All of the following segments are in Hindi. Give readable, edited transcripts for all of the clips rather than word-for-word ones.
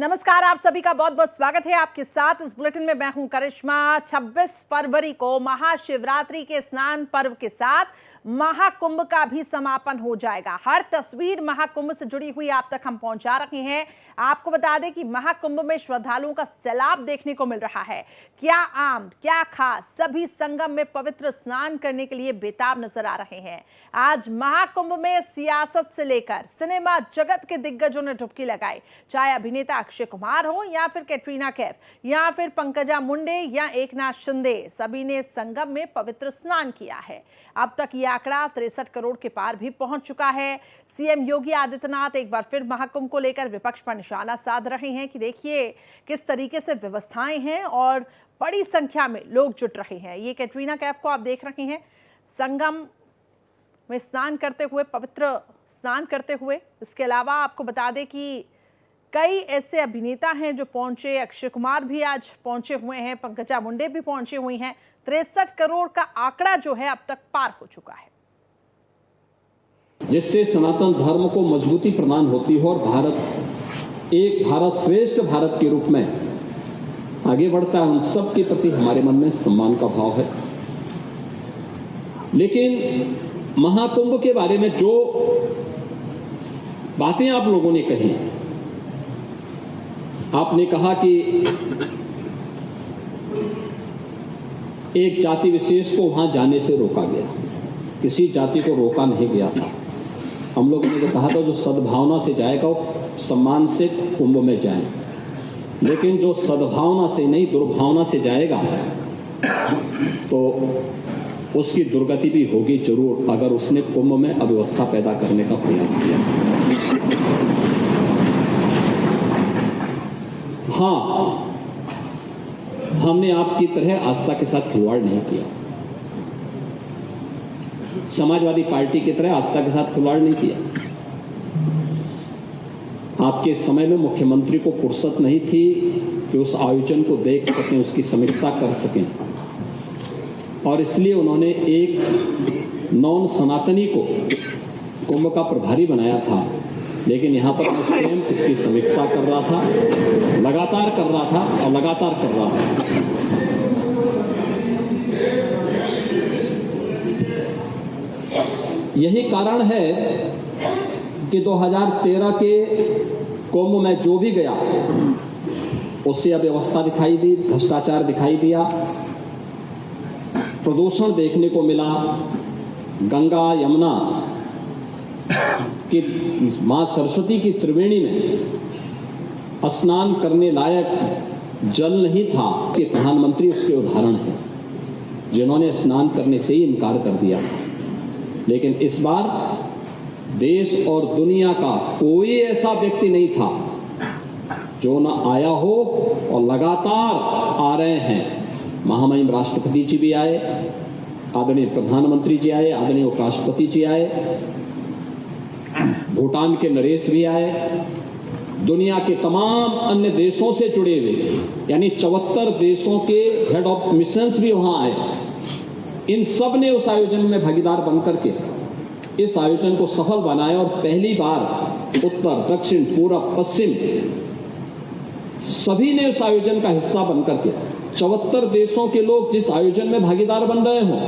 नमस्कार, आप सभी का बहुत बहुत स्वागत है। आपके साथ इस बुलेटिन में मैं हूं करिश्मा। 26 फरवरी को महाशिवरात्रि के स्नान पर्व के साथ महाकुंभ का भी समापन हो जाएगा। हर तस्वीर महाकुंभ से जुड़ी हुई आप तक हम पहुंचा रहे हैं। आपको बता दें कि महाकुंभ में श्रद्धालुओं का सैलाब देखने को मिल रहा है। क्या आम क्या खास, सभी संगम में पवित्र स्नान करने के लिए बेताब नजर आ रहे हैं। आज महाकुंभ में सियासत से लेकर सिनेमा जगत के दिग्गजों ने डुबकी लगाई। चाहे अभिनेता अक्षय कुमार हो या फिर कैटरीना कैफ या फिर पंकजा मुंडे या एकनाथ शिंदे, सभी ने संगम में पवित्र स्नान किया है। अब तक यह आंकड़ा 63 करोड़ के पार भी पहुंच चुका है। सीएम योगी आदित्यनाथ एक बार फिर महाकुंभ को लेकर विपक्ष पर निशाना साध रहे हैं कि देखिए किस तरीके से व्यवस्थाएं हैं और बड़ी संख्या में लोग जुट रहे हैं। ये कैटरीना कैफ को आप देख रहे हैं संगम में स्नान करते हुए, पवित्र स्नान करते हुए। इसके अलावा आपको बता दें कि कई ऐसे अभिनेता हैं जो पहुंचे। अक्षय कुमार भी आज पहुंचे हुए हैं, पंकजा मुंडे भी पहुंची हुई हैं। 63 करोड़ का आंकड़ा जो है अब तक पार हो चुका है, जिससे सनातन धर्म को मजबूती प्रदान होती हो और भारत एक भारत श्रेष्ठ भारत के रूप में आगे बढ़ता है। उन सब के प्रति हमारे मन में सम्मान का भाव है। लेकिन महाकुंभ के बारे में जो बातें आप लोगों ने कही, आपने कहा कि एक जाति विशेष को वहां जाने से रोका गया। किसी जाति को रोका नहीं गया था। हम लोगों ने तो कहा था जो सद्भावना से जाएगा वो सम्मान से कुंभ में जाए, लेकिन जो सद्भावना से नहीं दुर्भावना से जाएगा तो उसकी दुर्गति भी होगी जरूर, अगर उसने कुंभ में अव्यवस्था पैदा करने का प्रयास किया। हाँ, हमने आपकी तरह आस्था के साथ खिलवाड़ नहीं किया। समाजवादी पार्टी की तरह आस्था के साथ खिलवाड़ नहीं किया। आपके समय में मुख्यमंत्री को फुर्सत नहीं थी कि उस आयोजन को देख सकें, उसकी समीक्षा कर सकें, और इसलिए उन्होंने एक नॉन सनातनी को कुंभ का प्रभारी बनाया था। लेकिन यहां पर मैं स्वयं इसकी समीक्षा कर रहा था, लगातार कर रहा था और लगातार कर रहा था। यही कारण है कि 2013 के कुंभ में जो भी गया उससे अव्यवस्था दिखाई दी, भ्रष्टाचार दिखाई दिया, प्रदूषण देखने को मिला। गंगा यमुना कि मां सरस्वती की त्रिवेणी में स्नान करने लायक जल नहीं था कि प्रधानमंत्री उसके उदाहरण हैं जिन्होंने स्नान करने से ही इनकार कर दिया। लेकिन इस बार देश और दुनिया का कोई ऐसा व्यक्ति नहीं था जो न आया हो, और लगातार आ रहे हैं। महामहिम राष्ट्रपति जी भी आए, आदरणीय प्रधानमंत्री जी आए, आदरणीय उपराष्ट्रपति जी आए, भूटान के नरेश भी आए, दुनिया के तमाम अन्य देशों से जुड़े हुए यानी 74 देशों के हेड ऑफ मिशंस भी वहां आए। इन सब ने उस आयोजन में भागीदार बनकर के इस आयोजन को सफल बनाया, और पहली बार उत्तर दक्षिण पूर्व पश्चिम सभी ने उस आयोजन का हिस्सा बनकर के 74 देशों के लोग जिस आयोजन में भागीदार बन रहे हों,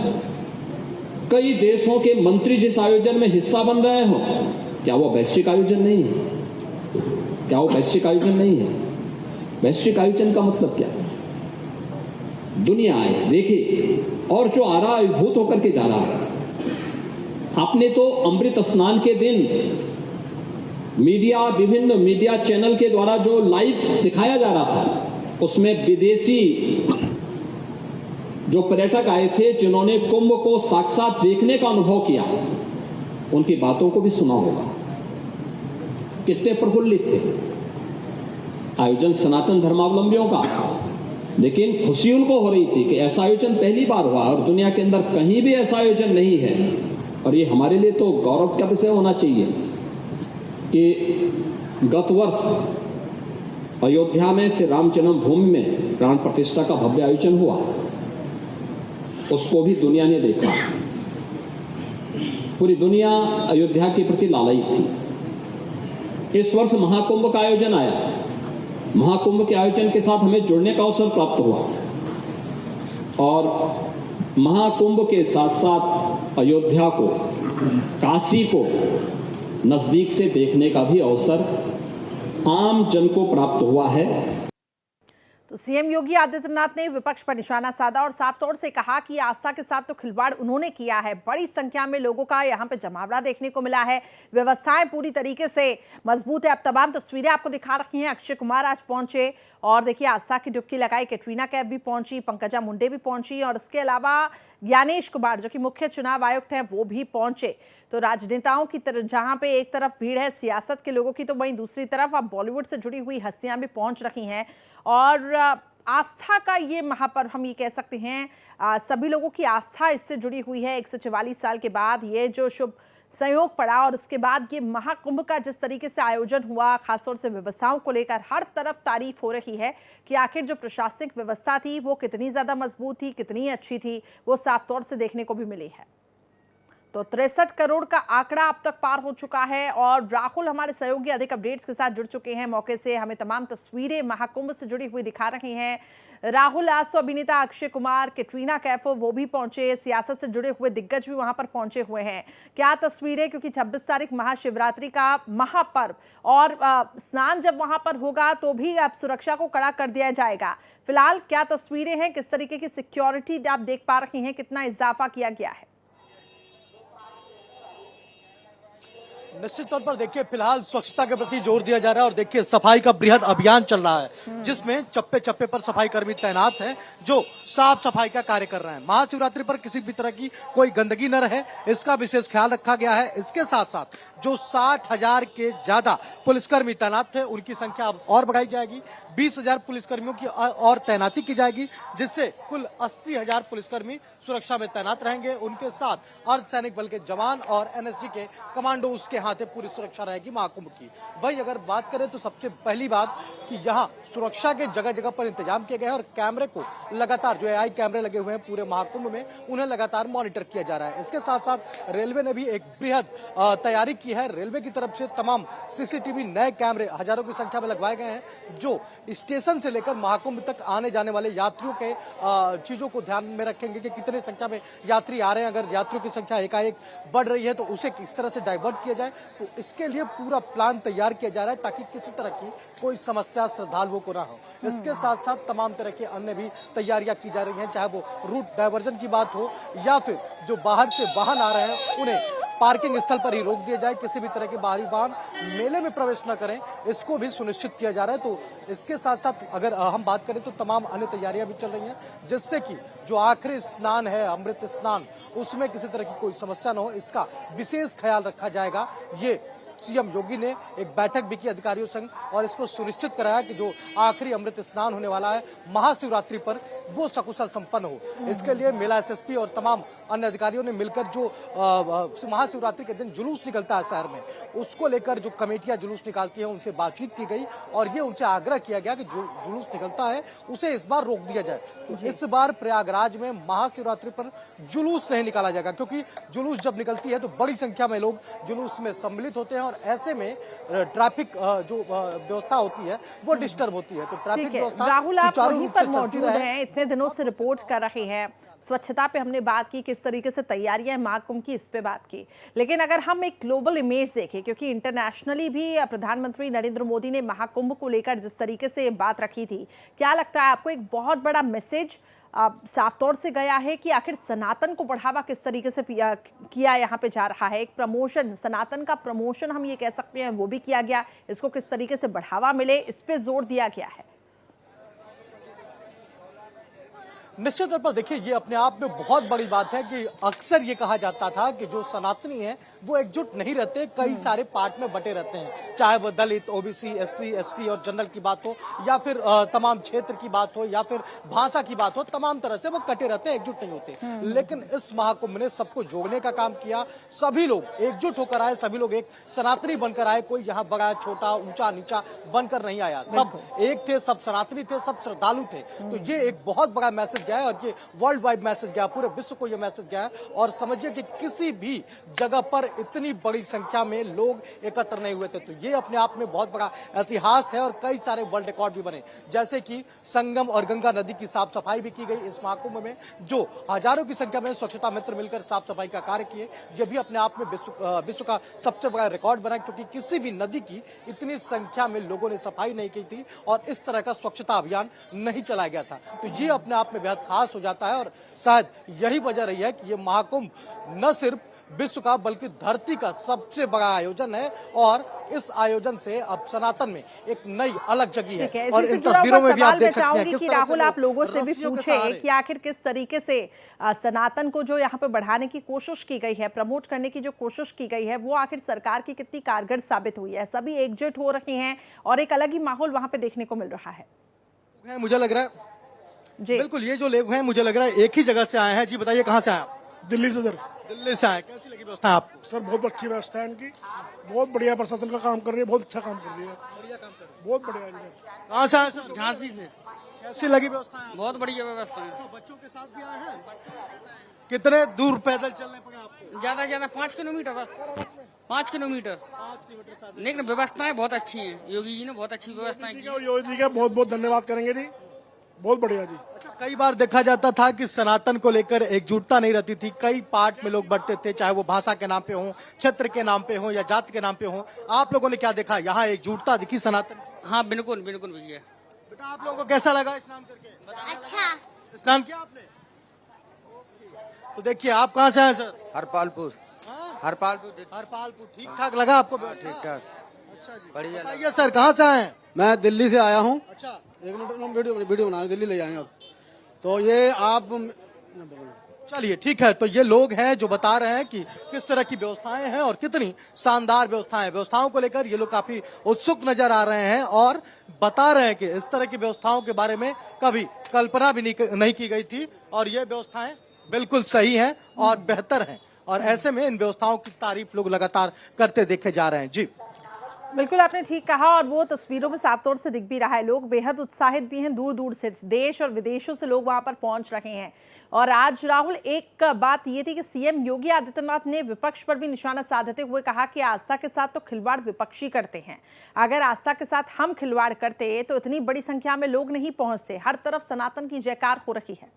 कई देशों के मंत्री जिस आयोजन में हिस्सा बन रहे हों, क्या वो वैश्विक आयोजन नहीं है? क्या वो वैश्विक आयोजन नहीं है? वैश्विक आयोजन का मतलब क्या है? दुनिया आए, देखे, और जो आ रहा है अभिभूत होकर के जा रहा है। आपने तो अमृत स्नान के दिन मीडिया, विभिन्न मीडिया चैनल के द्वारा जो लाइव दिखाया जा रहा था, उसमें विदेशी जो पर्यटक आए थे जिन्होंने कुंभ को साक्षात देखने का अनुभव किया, उनकी बातों को भी सुना होगा। कितने प्रफुल्लित थे। आयोजन सनातन धर्मावलंबियों का, लेकिन खुशी उनको हो रही थी कि ऐसा आयोजन पहली बार हुआ और दुनिया के अंदर कहीं भी ऐसा आयोजन नहीं है। और ये हमारे लिए तो गौरव का विषय होना चाहिए कि गत वर्ष अयोध्या में श्री राम जन्मभूमि में प्राण प्रतिष्ठा का भव्य आयोजन हुआ, उसको भी दुनिया ने देखा। पूरी दुनिया अयोध्या के प्रति लालयित थी। इस वर्ष महाकुंभ का आयोजन आया, महाकुंभ के आयोजन के साथ हमें जुड़ने का अवसर प्राप्त हुआ और महाकुंभ के साथ साथ अयोध्या को, काशी को नजदीक से देखने का भी अवसर आम जन को प्राप्त हुआ है। तो सीएम योगी आदित्यनाथ ने विपक्ष पर निशाना साधा और साफ तौर से कहा कि आस्था के साथ तो खिलवाड़ उन्होंने किया है। बड़ी संख्या में लोगों का यहां पे जमावड़ा देखने को मिला है। व्यवस्थाएं पूरी तरीके से मजबूत है। अब तमाम तस्वीरें आपको दिखा रखी हैं। अक्षय कुमार आज पहुंचे और देखिए आस्था की डुबकी लगाई। कैटरीना कैफ भी पहुंची, पंकजा मुंडे भी पहुंची और इसके अलावा ज्ञानेश कुमार जो कि मुख्य चुनाव आयुक्त हैं वो भी पहुंचे। तो राजनेताओं की तरफ जहां पे एक तरफ भीड़ है सियासत के लोगों की, तो वहीं दूसरी तरफ अब बॉलीवुड से जुड़ी हुई हस्तियां भी पहुंच रही हैं और आस्था का ये महापर्व हम ये कह सकते हैं। सभी लोगों की आस्था इससे जुड़ी हुई है। 144 साल के बाद ये जो शुभ संयोग पड़ा और उसके बाद ये महाकुंभ का जिस तरीके से आयोजन हुआ, खासतौर से व्यवस्थाओं को लेकर हर तरफ तारीफ हो रही है कि आखिर जो प्रशासनिक व्यवस्था थी वो कितनी ज़्यादा मजबूत थी, कितनी अच्छी थी, वो साफ तौर से देखने को भी मिली है। तो 63 करोड़ का आंकड़ा अब तक पार हो चुका है और राहुल हमारे सहयोगी अधिक अपडेट्स के साथ जुड़ चुके हैं। मौके से हमें तमाम तस्वीरें महाकुंभ से जुड़ी हुई दिखा रही हैं। राहुल, आज तो अभिनेता अक्षय कुमार, कैटरीना कैफ वो भी पहुंचे, सियासत से जुड़े हुए दिग्गज भी वहां पर पहुंचे हुए हैं। क्या तस्वीरें, क्योंकि 26 तारीख महाशिवरात्रि का महापर्व और स्नान जब वहां पर होगा तो भी अब सुरक्षा को कड़ा कर दिया जाएगा। फिलहाल क्या तस्वीरें हैं, किस तरीके की सिक्योरिटी आप देख पा रही हैं, कितना इजाफा किया गया है? निश्चित तौर पर देखिए फिलहाल स्वच्छता के प्रति जोर दिया जा रहा है और देखिए सफाई का बृहद अभियान चल रहा है जिसमें चप्पे चप्पे पर सफाई कर्मी तैनात हैं जो साफ सफाई का कार्य कर रहे हैं। महाशिवरात्रि पर किसी भी तरह की कोई गंदगी न रहे इसका विशेष ख्याल रखा गया है। इसके साथ साथ जो 60,000 के ज्यादा पुलिसकर्मी तैनात थे उनकी संख्या अब और बढ़ाई जाएगी। 20,000 पुलिसकर्मियों की और तैनाती की जाएगी जिससे कुल 80,000 पुलिसकर्मी सुरक्षा में तैनात रहेंगे। उनके साथ अर्धसैनिक बल के जवान और एनएसजी के कमांडो उसके हाथे पूरी सुरक्षा रहेगी महाकुंभ की। वही अगर बात करें तो सबसे पहली बात कि यहाँ सुरक्षा के जगह जगह पर इंतजाम किए गए हैं और कैमरे को लगातार जो एआई कैमरे लगे हुए हैं पूरे महाकुंभ में उन्हें लगातार मॉनिटर किया जा रहा है। इसके साथ साथ रेलवे ने भी एक बृहद तैयारी की है। रेलवे की तरफ से तमाम सीसीटीवी नए कैमरे हजारों की संख्या में लगवाए गए हैं जो स्टेशन से लेकर महाकुंभ तक आने जाने वाले यात्रियों के चीजों को ध्यान में रखेंगे कि कितने संख्या में यात्री आ रहे हैं। अगर यात्रियों की संख्या एकाएक बढ़ रही है तो उसे किस तरह से डाइवर्ट किया जाए, तो इसके लिए पूरा प्लान तैयार किया जा रहा है ताकि किसी तरह की कोई समस्या श्रद्धालुओं को ना हो। इसके साथ साथ तमाम तरह के अन्य भी तैयारियां की जा रही हैं, चाहे वो रूट डाइवर्जन की बात हो या फिर जो बाहर से वाहन आ रहे हैं उन्हें पार्किंग स्थल पर ही रोक दिया जाए, किसी भी तरह के बाहरी वाहन मेले में प्रवेश न करें, इसको भी सुनिश्चित किया जा रहा है। तो इसके साथ साथ अगर हम बात करें तो तमाम अन्य तैयारियां भी चल रही हैं जिससे कि जो आखिरी स्नान है अमृत स्नान उसमें किसी तरह की कोई समस्या न हो, इसका विशेष ख्याल रखा जाएगा। ये सीएम योगी ने एक बैठक भी की अधिकारियों संग और इसको सुनिश्चित कराया कि जो आखिरी अमृत स्नान होने वाला है महाशिवरात्रि पर वो सकुशल संपन्न हो। इसके लिए मेला एसएसपी और तमाम अन्य अधिकारियों ने मिलकर जो महाशिवरात्रि के दिन जुलूस निकलता है शहर में उसको लेकर जो कमेटियां जुलूस निकालती हैं उनसे बातचीत की गई और ये उनसे आग्रह किया गया कि जो जुलूस निकलता है उसे इस बार रोक दिया जाए। तो इस बार प्रयागराज में महाशिवरात्रि पर जुलूस नहीं निकाला जाएगा क्योंकि जुलूस जब निकलती है तो बड़ी संख्या में लोग जुलूस में सम्मिलित होते हैं और ऐसे में ट्रैफिक जो व्यवस्था होती है वो डिस्टर्ब होती है। तो ट्रैफिक व्यवस्था राहुल आप वहीं पर मौजूद हैं, इतने दिनों से रिपोर्ट कर रहे हैं। स्वच्छता पे हमने बात की, किस तरीके से तैयारियां महाकुंभ की, इस पे बात की, लेकिन अगर हम एक ग्लोबल इमेज देखें क्योंकि इंटरनेशनली भी प्रधानमंत्री नरेंद्र मोदी ने महाकुंभ को लेकर जिस तरीके से बात रखी थी, क्या लगता है आपको एक बहुत बड़ा मैसेज साफ तौर से गया है कि आखिर सनातन को बढ़ावा किस तरीके से किया यहाँ पे जा रहा है? एक प्रमोशन, सनातन का प्रमोशन हम ये कह सकते हैं वो भी किया गया, इसको किस तरीके से बढ़ावा मिले इस पे जोर दिया गया है। निश्चित तौर पर देखिए ये अपने आप में बहुत बड़ी बात है कि अक्सर ये कहा जाता था कि जो सनातनी है वो एकजुट नहीं रहते, कई सारे पार्ट में बटे रहते हैं, चाहे वो दलित, ओबीसी, एससी, एसटी और जनरल की बात हो या फिर तमाम क्षेत्र की बात हो या फिर भाषा की बात हो, तमाम तरह से वो कटे रहते हैं, एकजुट नहीं होते। लेकिन इस महाकुंभ ने सबको जोड़ने का काम किया, सभी लोग एकजुट होकर आए, सभी लोग एक सनातनी बनकर आए, कोई यहाँ बड़ा छोटा ऊंचा नीचा बनकर नहीं आया, सब एक थे, सब सनातनी थे, सब श्रद्धालु थे। तो ये एक बहुत बड़ा मैसेज गया है और ये वर्ल्ड वाइड मैसेज गया, पूरे विश्व को ये मैसेज गया है। और समझिए कि किसी भी जगह पर इतनी बड़ी संख्या में लोग एकत्र नहीं हुए थे, तो ये अपने आप में बहुत बड़ा इतिहास है। और कई सारे वर्ल्ड रिकॉर्ड भी बने, जैसे कि संगम और गंगा नदी की साफ सफाई भी की गई इस महाकुंभ में, जो हजारों की संख्या में स्वच्छता मित्र मिलकर साफ सफाई का कार्य किए। ये भी अपने आप में विश्व का सबसे बड़ा रिकॉर्ड बना, क्योंकि किसी भी नदी की इतनी संख्या में लोगों ने सफाई नहीं की थी और इस तरह का स्वच्छता अभियान नहीं चलाया गया था। तो ये अपने आप में बेहद खास हो जाता है और शायद यही वजह रही है कि ये महाकुंभ न सिर्फ विश्व का बल्कि धरती का सबसे बड़ा आयोजन है और इस आयोजन से अब सनातन में एक नई अलग जगह है। और इन तस्वीरों में भी आप देख सकते हैं कि राहुल आप लोगों से भी पूछे कि आखिर किस तरीके से सनातन को जो यहाँ पे बढ़ाने की कोशिश की गई है, प्रमोट करने की जो कोशिश की गई है, वो आखिर सरकार की कितनी कारगर साबित हुई है। सभी एकजुट हो रहे हैं और एक अलग ही माहौल वहां पे देखने को मिल रहा है। मुझे लग रहा है जी बिल्कुल, ये जो लोग हैं मुझे लग रहा है एक ही जगह से आए हैं। जी बताइए, कहाँ से आए आप? दिल्ली से सर। दिल्ली से आए, कैसी लगी व्यवस्था आपको? सर बहुत अच्छी व्यवस्था है इनकी, बहुत बढ़िया प्रशासन का काम कर रही है, बहुत अच्छा काम कर रही है, बढ़िया काम कर रही है, बहुत बढ़िया है। कहाँ से आए सर? झांसी से। कैसी लगी व्यवस्था? बहुत बढ़िया व्यवस्था है। तो बच्चों के साथ भी आए हैं? कितने दूर पैदल चलने पड़े आपको? ज्यादा ज्यादा 5 किलोमीटर, बस 5 किलोमीटर। लेकिन व्यवस्थाएं बहुत अच्छी हैं, योगी जी ने बहुत अच्छी व्यवस्थाएं की। योगी जी का बहुत बहुत धन्यवाद करेंगे जी, बहुत बढ़िया जी। अच्छा, कई बार देखा जाता था कि सनातन को लेकर एकजुटता नहीं रहती थी, कई पार्ट में लोग बढ़ते थे, चाहे वो भाषा के नाम पे हो, क्षेत्र के नाम पे हो या जाति के नाम पे हो। आप लोगों ने क्या देखा, यहाँ एकजुटता दिखी सनातन? हाँ बिल्कुल बिल्कुल भैया। बेटा आप लोगों को कैसा लगा स्नान करके? अच्छा। स्नान किया आपने? तो देखिए, आप कहाँ से आए सर? हरपालपुर। हरपालपुर। हरपालपुर। ठीक ठाक लगा आपको? ठीक ठाक। अच्छा जी, बढ़िया। बताइए सर, कहाँ से आए? मैं दिल्ली से आया हूँ। अच्छा, एक मिनट हम वीडियो बना दिल्ली ले जाएंगे अब। तो ये आप चलिए ठीक है। तो ये लोग हैं जो बता रहे हैं कि किस तरह की व्यवस्थाएं हैं और कितनी शानदार व्यवस्थाओं को लेकर ये लोग काफी उत्सुक नजर आ रहे हैं और बता रहे हैं कि इस तरह की व्यवस्थाओं के बारे में कभी कल्पना भी नहीं की गई थी और ये व्यवस्थाएं बिल्कुल सही हैं और बेहतर हैं। और ऐसे में इन व्यवस्थाओं की तारीफ लोग लगातार करते देखे जा रहे हैं। जी बिल्कुल आपने ठीक कहा और वो तस्वीरों में साफ तौर से दिख भी रहा है। लोग बेहद उत्साहित भी हैं, दूर दूर से देश और विदेशों से लोग वहां पर पहुंच रहे हैं। और आज राहुल, एक बात ये थी कि सीएम योगी आदित्यनाथ ने विपक्ष पर भी निशाना साधते हुए कहा कि आस्था के साथ तो खिलवाड़ विपक्षी करते हैं, अगर आस्था के साथ हम खिलवाड़ करते तो इतनी बड़ी संख्या में लोग नहीं पहुंचते। हर तरफ सनातन की जयकार हो रही है।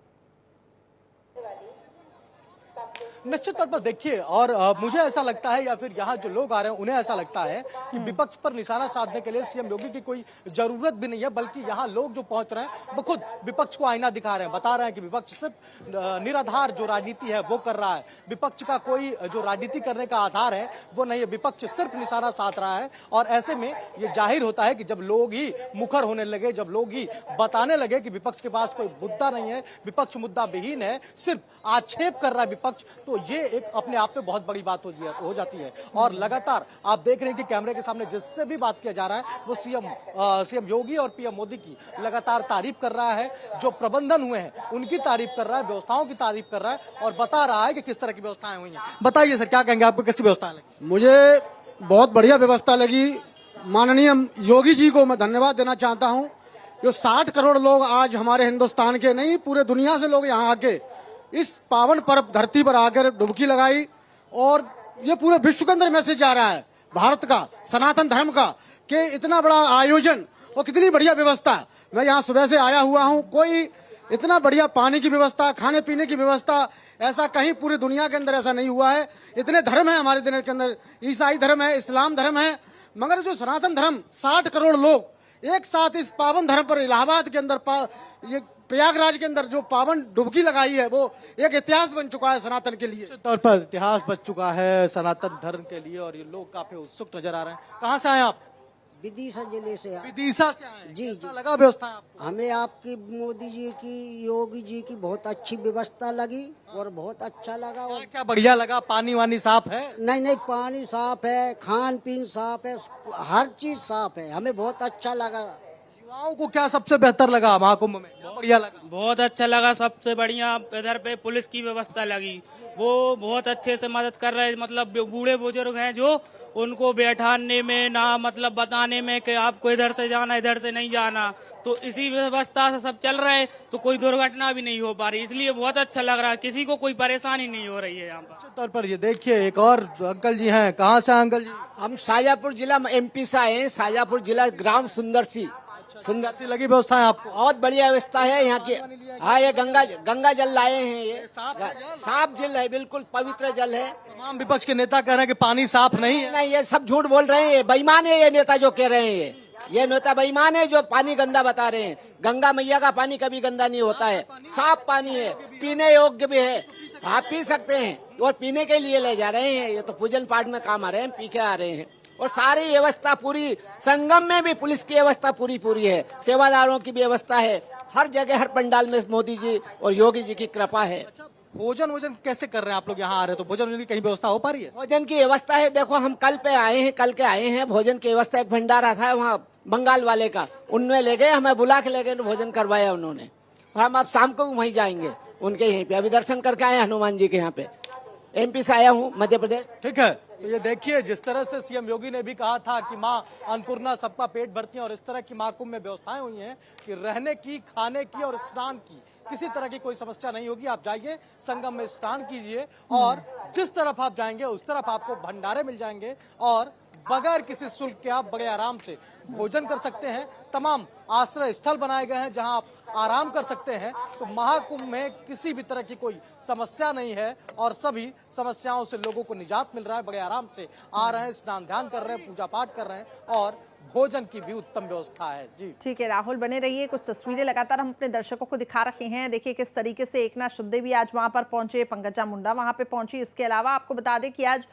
निश्चित तौर पर देखिए, और मुझे ऐसा लगता है या फिर यहाँ जो लोग आ रहे हैं उन्हें ऐसा लगता है कि विपक्ष पर निशाना साधने के लिए सीएम योगी की कोई जरूरत भी नहीं है, बल्कि यहाँ लोग जो पहुंच रहे हैं वो खुद विपक्ष को आईना दिखा रहे हैं, बता रहे हैं कि विपक्ष सिर्फ निराधार जो राजनीति है वो कर रहा है, विपक्ष का कोई जो राजनीति करने का आधार है वो नहीं है, विपक्ष सिर्फ निशाना साध रहा है। और ऐसे में ये जाहिर होता है कि जब लोग ही मुखर होने लगे, जब लोग ही बताने लगे कि विपक्ष के पास कोई मुद्दा नहीं है, विपक्ष मुद्दा विहीन है, सिर्फ आक्षेप कर रहा है विपक्ष, तो ये एक अपने आप में बहुत बड़ी बात हो जाती है। और लगातार आप देख रहे हैं कि कैमरे के सामने जिससे भी बात किया जा रहा है वो सीएम योगी और पीएम मोदी की लगातार तारीफ कर रहा है, जो प्रबंधन हुए हैं उनकी तारीफ कर रहा है, व्यवस्थाओं की तारीफ कर रहा है और बता रहा है कि किस तरह की व्यवस्थाएं हुई हैं। बताइए सर, क्या कहेंगे, आपको कैसी व्यवस्थाएं लगी? मुझे बहुत बढ़िया व्यवस्था लगी। माननीय योगी जी को मैं धन्यवाद देना चाहता हूँ। जो 60 करोड़ लोग आज हमारे हिंदुस्तान के नहीं, पूरे दुनिया से लोग यहाँ आके इस पावन पर्व धरती पर आकर डुबकी लगाई और ये पूरे विश्व के अंदर मैसेज जा रहा है भारत का, सनातन धर्म का, कि इतना बड़ा आयोजन और कितनी बढ़िया व्यवस्था। मैं यहाँ सुबह से आया हुआ हूँ, कोई इतना बढ़िया पानी की व्यवस्था, खाने पीने की व्यवस्था ऐसा कहीं पूरी दुनिया के अंदर ऐसा नहीं हुआ है। इतने धर्म है हमारे दिन के अंदर, ईसाई धर्म है, इस्लाम धर्म है, मगर जो सनातन धर्म 60 करोड़ लोग एक साथ इस पावन धर्म पर इलाहाबाद के अंदर ये प्रयागराज के अंदर जो पावन डुबकी लगाई है वो एक इतिहास बन चुका है सनातन के लिए। तौर पर इतिहास बन चुका है सनातन धर्म के लिए और ये लोग काफी उत्सुक नजर आ रहे हैं। कहाँ से आए आप? विदिशा जिले से विदिशा से आए? जी कैसा लगा व्यवस्था आपको? हमें आपकी मोदी जी की, योगी जी की बहुत अच्छी व्यवस्था लगी और बहुत अच्छा लगा। और क्या बढ़िया लगा? पानी वानी साफ है? नहीं, पानी साफ है, खान पीन साफ है, हर चीज साफ है, हमें बहुत अच्छा लगा। युवाओं को क्या सबसे बेहतर लगा महाकुंभ में, क्या बढ़िया लगा? बहुत अच्छा लगा। सबसे बढ़िया इधर पे पुलिस की व्यवस्था लगी, वो बहुत अच्छे से मदद कर रहे हैं। मतलब बूढ़े बुजुर्ग हैं जो, उनको बैठाने में ना, मतलब बताने में कि आपको इधर से जाना, इधर से नहीं जाना, तो इसी व्यवस्था से सब चल रहा है, तो कोई दुर्घटना भी नहीं हो पा रही, इसलिए बहुत अच्छा लग रहा है। किसी को कोई परेशानी नहीं हो रही है यहाँ पर। निश्चित तौर पर ये देखिए एक और अंकल जी हैं, कहाँ से हैं अंकल जी? हम शाजापुर जिला एमपी से आए हैं। शाजापुर जिला ग्राम सुंदरसी ऐसी लगी व्यवस्था है आपको? बहुत बढ़िया व्यवस्था है यहाँ की। हाँ, ये गंगा जल लाए हैं, ये साफ जल है, बिल्कुल पवित्र जल है। तमाम विपक्ष के नेता कह रहे हैं कि पानी साफ नहीं है। नहीं, ये सब झूठ बोल रहे हैं, ये बेईमान है ये नेता जो कह रहे हैं। ये नेता बेईमान है जो पानी गंदा बता रहे हैं। गंगा मैया का पानी कभी गंदा नहीं होता है, साफ पानी है, पीने योग्य भी है, आप पी सकते हैं। और पीने के लिए ले जा रहे हैं, ये तो पूजन पाठ में काम आ रहे हैं, पी के आ रहे हैं। और सारी व्यवस्था पूरी, संगम में भी पुलिस की व्यवस्था पूरी है, सेवादारों की भी व्यवस्था है, हर जगह हर पंडाल में मोदी जी और योगी जी की कृपा है। भोजन कैसे कर रहे हैं आप लोग यहाँ आ रहे हैं, तो भोजन की कहीं व्यवस्था हो पा रही है? भोजन की व्यवस्था है, देखो हम कल के आए हैं। भोजन की व्यवस्था, एक भंडारा था वहाँ बंगाल वाले का, उनमें ले गए, हमें बुला के ले गए, भोजन करवाया उन्होंने। हम अब शाम को वहीं जाएंगे उनके यहीं पे। अभी दर्शन करके आए हनुमान जी के यहाँ पे। एमपी से आया हूँ, मध्य प्रदेश। ठीक है, तो ये देखिए जिस तरह से सीएम योगी ने भी कहा था कि माँ अन्नपूर्णा सबका पेट भरती है, और इस तरह की महाकुंभ में व्यवस्थाएं हुई हैं कि रहने की, खाने की और स्नान की किसी तरह की कोई समस्या नहीं होगी। आप जाइए, संगम में स्नान कीजिए, और जिस तरफ आप जाएंगे उस तरफ आपको भंडारे मिल जाएंगे, और बगैर किसी शुल्क के आप बड़े आराम से भोजन कर सकते हैं। तमाम आश्रय स्थल बनाए गए हैं जहां आप आराम कर सकते हैं। तो महाकुंभ में किसी भी तरह की कोई समस्या नहीं है, और सभी समस्याओं से लोगों को निजात मिल रहा है। बड़े आराम से आ रहे हैं, स्नान ध्यान कर रहे हैं, पूजा पाठ कर रहे हैं, और भोजन की भी उत्तम व्यवस्था है। जी ठीक है राहुल, बने रहिए। कुछ तस्वीरें लगातार हम अपने दर्शकों को दिखा रहे हैं। देखिए किस तरीके से एकनाथ शिंदे भी आज वहां पर पहुंचे, पंकजा मुंडा वहां पे पहुंची। इसके अलावा आपको बता दें कि आज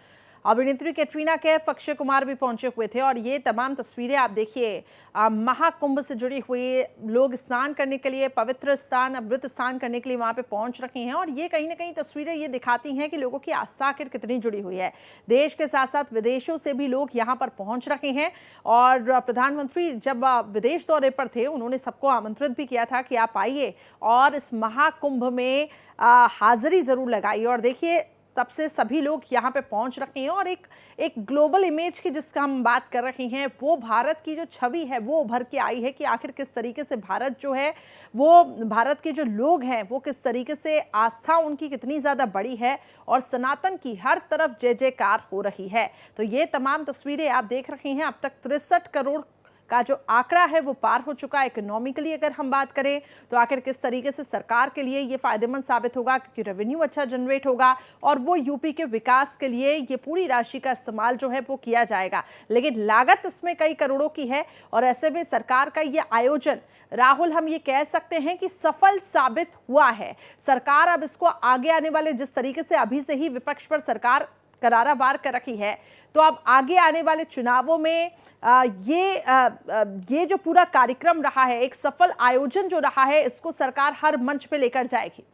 अभिनेत्री कैटरीना कैफ, अक्षय कुमार भी पहुंचे हुए थे। और ये तमाम तस्वीरें आप देखिए, महाकुंभ से जुड़ी हुई, लोग स्नान करने के लिए, पवित्र स्थान, अमृत स्नान करने के लिए वहां पे पहुंच रहे हैं। और ये कहीं ना कहीं तस्वीरें ये दिखाती हैं कि लोगों की आस्था आखिर कितनी जुड़ी हुई है। देश के साथ साथ विदेशों से भी लोग यहाँ पर पहुंच रहे हैं। और प्रधानमंत्री जब विदेश दौरे पर थे, उन्होंने सबको आमंत्रित भी किया था कि आप आइए और इस महाकुंभ में हाजिरी जरूर लगाइए। और देखिए तब से सभी लोग यहाँ पे पहुँच रखे हैं। और एक ग्लोबल इमेज की जिसका हम बात कर रहे हैं, वो भारत की जो छवि है वो उभर के आई है कि आखिर किस तरीके से भारत जो है, वो भारत के जो लोग हैं वो किस तरीके से, आस्था उनकी कितनी ज़्यादा बड़ी है, और सनातन की हर तरफ जय जयकार हो रही है। तो ये तमाम तस्वीरें आप देख रहे हैं। अब तक 63 करोड़ का जो आंकड़ा है वो पार हो चुका है। इकोनॉमिकली अगर हम बात करें तो आखिर किस तरीके से सरकार के लिए ये फायदेमंद साबित होगा, क्योंकि रेवेन्यू अच्छा जनरेट होगा, और वो यूपी के विकास के लिए ये पूरी राशि का इस्तेमाल जो है वो किया जाएगा। लेकिन लागत इसमें कई करोड़ों की है, और ऐसे में सरकार का ये आयोजन, राहुल, हम ये कह सकते हैं कि सफल साबित हुआ है। सरकार अब इसको आगे आने वाले, जिस तरीके से अभी से ही विपक्ष पर सरकार करारा वार कर रखी है, तो अब आगे आने वाले चुनावों में ये जो पूरा कार्यक्रम रहा है, एक सफल आयोजन जो रहा है, इसको सरकार हर मंच पे लेकर जाएगी।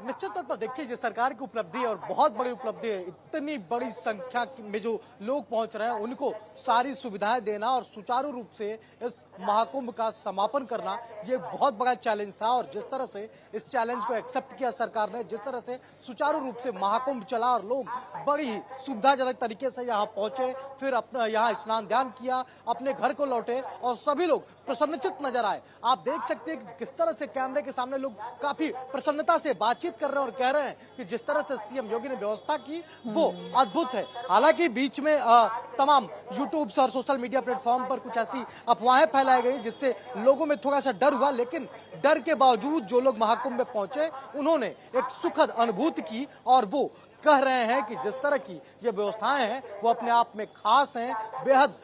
निश्चित तौर पर देखिए ये सरकार की उपलब्धि है, और बहुत बड़ी उपलब्धि है। इतनी बड़ी संख्या में जो लोग पहुंच रहे हैं उनको सारी सुविधाएं देना और सुचारू रूप से इस महाकुंभ का समापन करना, ये बहुत बड़ा चैलेंज था। और जिस तरह से इस चैलेंज को एक्सेप्ट किया सरकार ने, जिस तरह से सुचारू रूप से महाकुंभ चला और लोग बड़ी ही सुविधाजनक तरीके से यहाँ पहुंचे, फिर अपना यहाँ स्नान ध्यान किया, अपने घर को लौटे, और सभी लोग प्रसन्नचित नजर आए। आप देख सकते हैं कि किस तरह से कैमरे के सामने लोग काफी प्रसन्नता से बातचीत कर रहे हैं, और कह रहे हैं कि जिस तरह से सीएम योगी ने व्यवस्था की वो अद्भुत है। हालांकि बीच में तमाम यूट्यूब और सोशल मीडिया प्लेटफॉर्म पर कुछ ऐसी अफवाहें फैलाई गई जिससे लोगों में थोड़ा सा डर हुआ, लेकिन डर के बावजूद जो लोग महाकुंभ में पहुंचे उन्होंने एक सुखद अनुभूति की, और वो कह रहे हैं कि जिस तरह की ये व्यवस्थाएं हैं वो अपने आप में खास हैं, बेहद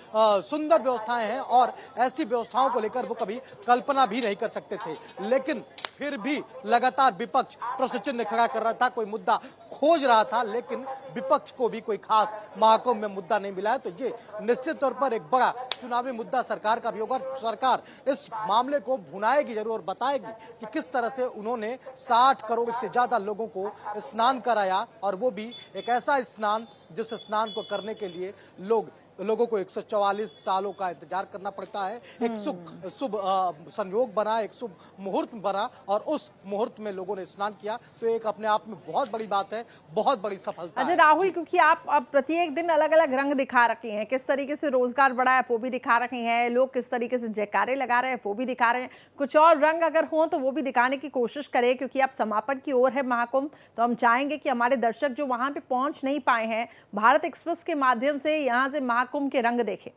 सुंदर व्यवस्थाएं हैं, और ऐसी व्यवस्थाओं को लेकर वो कभी कल्पना भी नहीं कर सकते थे। लेकिन फिर भी लगातार विपक्ष प्रश्न चिन्ह खड़ा कर रहा था, कोई मुद्दा खोज रहा था, लेकिन विपक्ष को भी कोई खास महाकुंभ में मुद्दा नहीं मिला है। तो ये निश्चित तौर पर एक बड़ा चुनावी मुद्दा सरकार का भी होगा। सरकार इस मामले को भुनाएगी जरूर, और बताएगी कि किस तरह से उन्होंने 60 करोड़ से ज्यादा लोगों को स्नान कराया, और वो भी एक ऐसा स्नान जिस स्नान को करने के लिए लोग लोगों को 144 सालों का इंतजार करना पड़ता है। एक शुभ संयोग बना, एक शुभ मुहूर्त बना और उस मुहूर्त में लोगों ने स्नान किया, तो एक अपने आप में बहुत बड़ी बात है, बहुत बड़ी सफलता अच्छा है। राहुल, क्योंकि आप अब प्रत्येक दिन अलग अलग रंग दिखा रखे हैं, किस तरीके से रोजगार बढ़ा है वो भी दिखा रखे हैं, लोग किस तरीके से जयकारे लगा रहे हैं वो भी दिखा रहे हैं, कुछ और रंग अगर हो तो वो भी दिखाने की कोशिश करें, क्योंकि अब समापन की ओर है महाकुंभ। तो हम चाहेंगे कि हमारे दर्शक जो वहां पे पहुंच नहीं पाए हैं, भारत एक्सप्रेस के माध्यम से यहाँ से महाकुंभ के रंग देखें।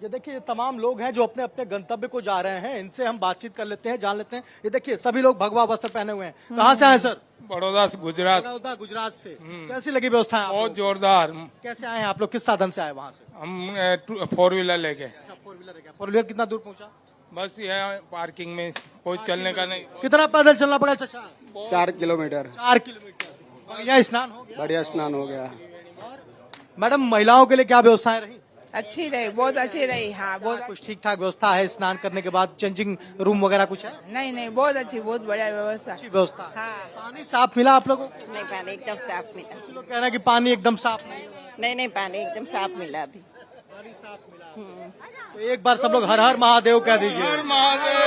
ये देखिए, ये तमाम लोग हैं जो अपने अपने गंतव्य को जा रहे हैं, इनसे हम बातचीत कर लेते हैं, जान लेते हैं। ये देखिए, सभी लोग भगवा वस्त्र पहने हुए हैं। कहाँ से आए सर? बड़ौदा से, गुजरात। बड़ौदा, गुजरात से। कैसी लगी व्यवस्था? बहुत जोरदार। कैसे आए हैं आप लोग? किस साधन से आए वहाँ से? हम 4 व्हीलर लेके। 4 व्हीलर कितना दूर पहुँचा? बस यहाँ पार्किंग में, कोई चलने का नहीं। कितना पैदल चलना पड़ा चाचा? 4 किलोमीटर। 4 किलोमीटर। बढ़िया स्नान हो गया? बढ़िया स्नान हो गया। मैडम, महिलाओं के लिए क्या व्यवस्थाएं रही? अच्छी रही, बहुत अच्छी रही। हाँ, बहुत कुछ ठीक ठाक व्यवस्था है? स्नान करने के बाद चेंजिंग रूम वगैरह कुछ है? नहीं नहीं, बहुत अच्छी, बहुत बढ़िया व्यवस्था। अच्छी व्यवस्था है। हाँ, पानी साफ मिला आप लोगों को? नहीं पानी एकदम साफ मिला। कुछ लोग कह रहे हैं कि पानी एकदम साफ नहीं है। नहीं नहीं, पानी एकदम साफ मिला अभी। तो एक बार सब लोग हर हर महादेव कह दीजिए। हर महादेव।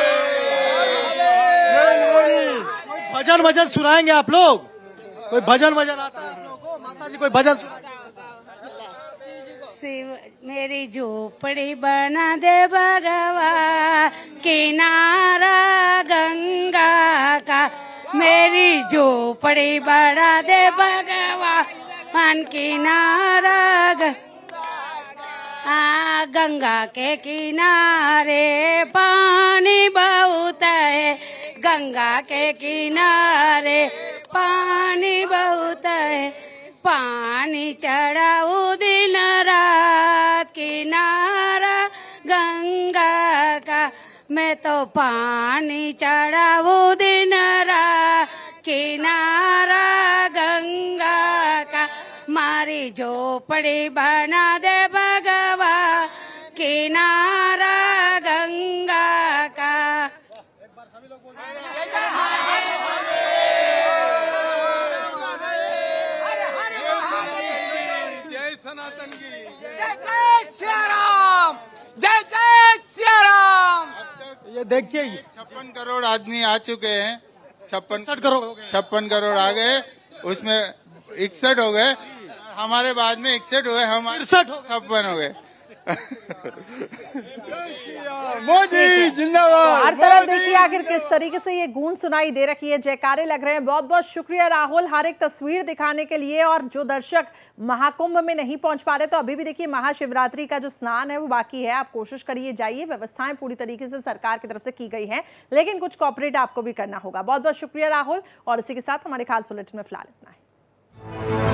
भजन वजन सुनाएंगे आप लोग? कोई भजन वजन आता है आप लोगों को? माता जी कोई भजन सुनाएंगे? शिव मेरी झोपड़ी बना दे भगवा, किनारा गंगा का। मेरी झोपड़ी बना दे भगवा, मन किनारा गंगा के किनारे पानी बहुत है, गंगा के किनारे पानी बहुत है। पानी चढ़ाऊ दिन रात, किनारा गंगा का। मैं तो पानी चढ़ाऊ दिन रात, किनारा गंगा का। मारी झोपड़ी बना दे भगवा, किनारा गंगा का। जय सनातन की। जय सिया राम, जय जय सिया राम। ये देखिए, 56 करोड़ आदमी आ चुके हैं। 56 करोड़ हो गए। 56 करोड़ आ गए, उसमें 61 हो गए, हमारे बाद में 61 हुए, हमारे 56 हो गए। मोदी जिंदाबाद। हर तरफ देखिए आखिर किस तरीके से ये गूंज सुनाई दे रखी है, जयकारे लग रहे हैं। बहुत बहुत शुक्रिया राहुल, हर एक तस्वीर दिखाने के लिए। और जो दर्शक महाकुंभ में नहीं पहुंच पा रहे, तो अभी भी देखिए महाशिवरात्रि का जो स्नान है वो बाकी है। आप कोशिश करिए, जाइए। व्यवस्थाएं पूरी तरीके से सरकार की तरफ से की गई हैं, लेकिन कुछ कॉपरेट आपको भी करना होगा। बहुत बहुत शुक्रिया राहुल। और इसी के साथ हमारे खास बुलेटिन में फिलहाल इतना है।